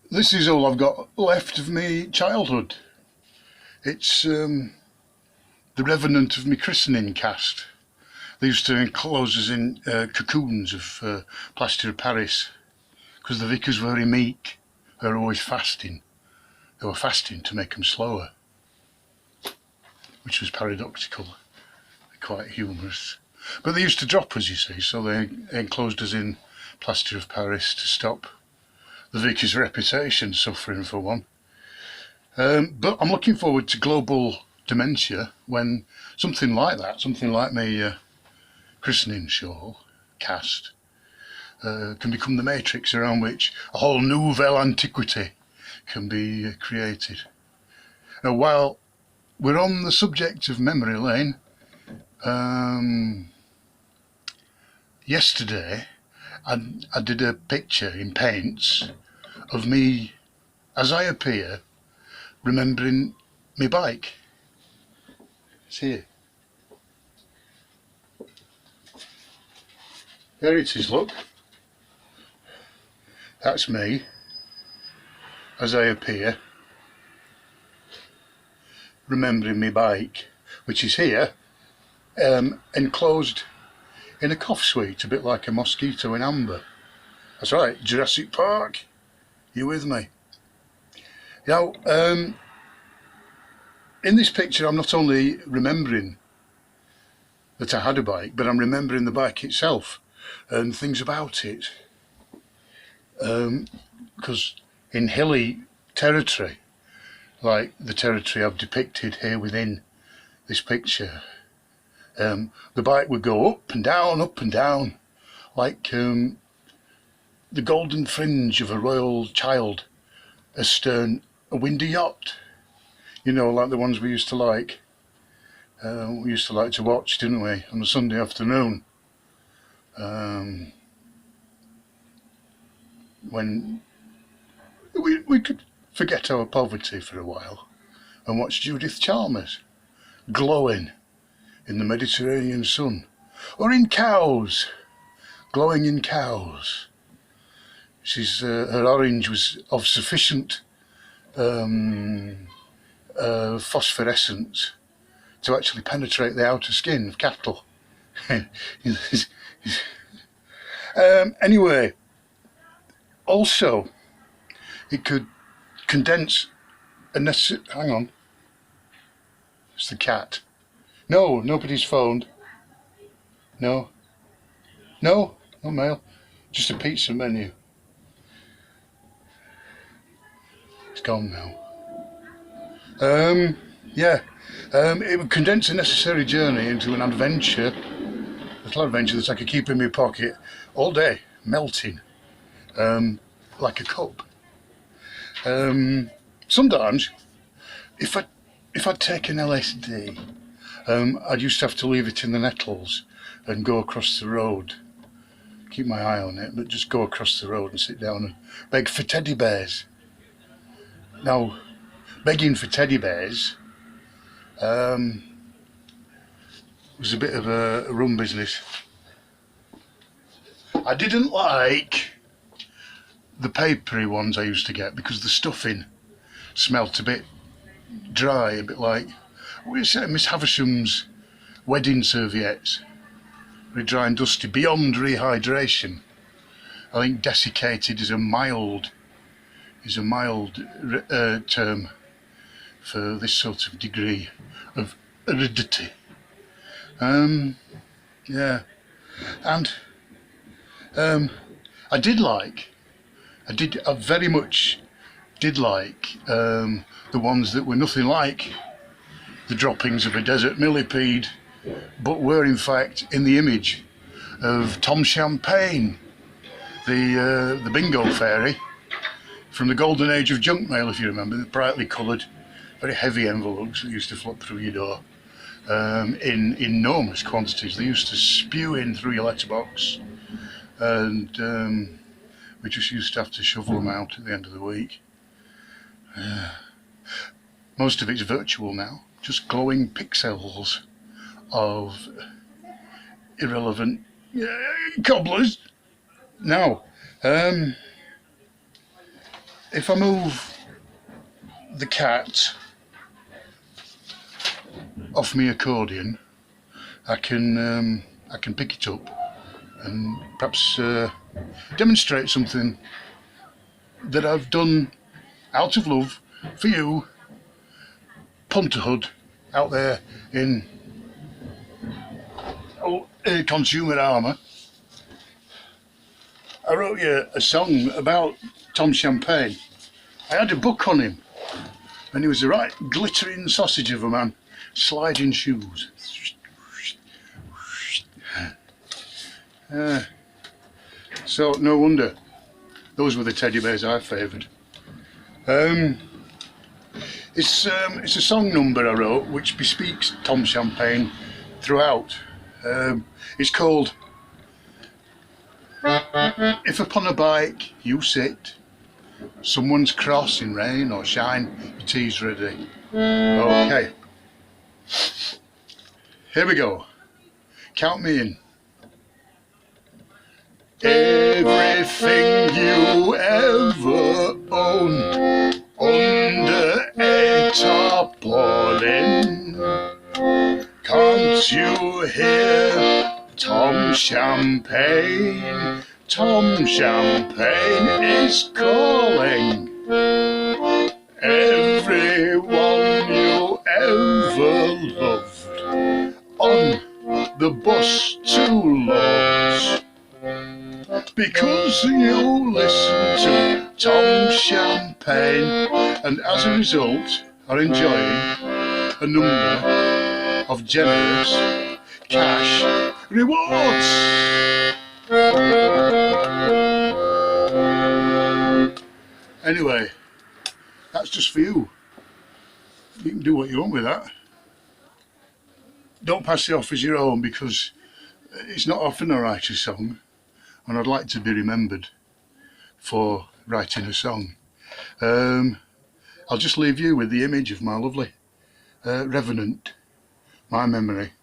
This is all I've got left of me childhood. It's the revenant of me christening cast. They used to enclose us in cocoons of plaster of Paris because the vicars were very meek. They were always fasting. They were fasting to make them slower, which was paradoxical, quite humorous. But they used to drop us, you see, so they enclosed us in plaster of Paris to stop the vicar's reputation suffering, for one. But I'm looking forward to global dementia when something like that, something like my christening shawl cast, can become the matrix around which a whole nouvelle antiquity can be created. Now, while we're on the subject of memory lane, yesterday I did a picture in paints of me as I appear remembering my bike. It's here. There it is, look. That's me as I appear remembering my bike, which is here, enclosed in a cough suite, a bit like a mosquito in amber. That's right, Jurassic Park. You with me? Now, in this picture I'm not only remembering that I had a bike, but I'm remembering the bike itself and things about it. Because in hilly territory, like the territory I've depicted here within this picture, the bike would go up and down, like the golden fringe of a royal child astern a windy yacht. You know, like the ones we used to like. We used to like to watch, didn't we, on a Sunday afternoon, when we could forget our poverty for a while and watch Judith Chalmers glowing in the Mediterranean sun, or in cows, glowing in cows. Her orange was of sufficient phosphorescence to actually penetrate the outer skin of cattle. Anyway, also it could condense a necessary... Hang on. It's the cat. No, nobody's phoned. No, no mail. Just a pizza menu. It's gone now. It would condense a necessary journey into an adventure, a little adventure that I could keep in my pocket all day, melting, like a cup. Sometimes, if I'd taken LSD, I'd used to have to leave it in the nettles and go across the road, keep my eye on it, but just go across the road and sit down and beg for teddy bears. Now, begging for teddy bears was a bit of a rum business. I didn't like the papery ones I used to get because the stuffing smelt a bit dry, a bit like Miss Havisham's wedding serviettes, very dry and dusty, beyond rehydration. I think desiccated is a mild term for this sort of degree of aridity. Yeah, and I very much did like the ones that were nothing like the droppings of a desert millipede, but were in fact in the image of Tom Champagne, the bingo fairy from the golden age of junk mail, if you remember, the brightly coloured, very heavy envelopes that used to flop through your door in enormous quantities. They used to spew in through your letterbox, and we just used to have to shovel them out at the end of the week. Most of it's virtual now, just glowing pixels of irrelevant cobblers. Now, if I move the cat off my accordion, I can pick it up and perhaps demonstrate something that I've done out of love for you, punterhood, out there in consumer armour. I wrote you a song about Tom Champagne. I had a book on him, and he was a right glittering sausage of a man, sliding shoes. So no wonder those were the teddy bears I favoured. It's a song number I wrote which bespeaks Tom Champagne throughout. It's called If Upon a Bike You Sit, Someone's cross in rain or shine, your tea's ready. Okay, here we go. Count me in. Everything you ever owned under a tarpaulin. Can't you hear Tom Champagne? Tom Champagne is calling. Everyone you ever loved on the bus to Lords, because you listen to Tom Champagne and as a result are enjoying a number of generous cash rewards. Anyway, that's just for you. You can do what you want with that. Don't pass it off as your own, because it's not often I write a song and I'd like to be remembered for writing a song. I'll just leave you with the image of my lovely revenant, my memory,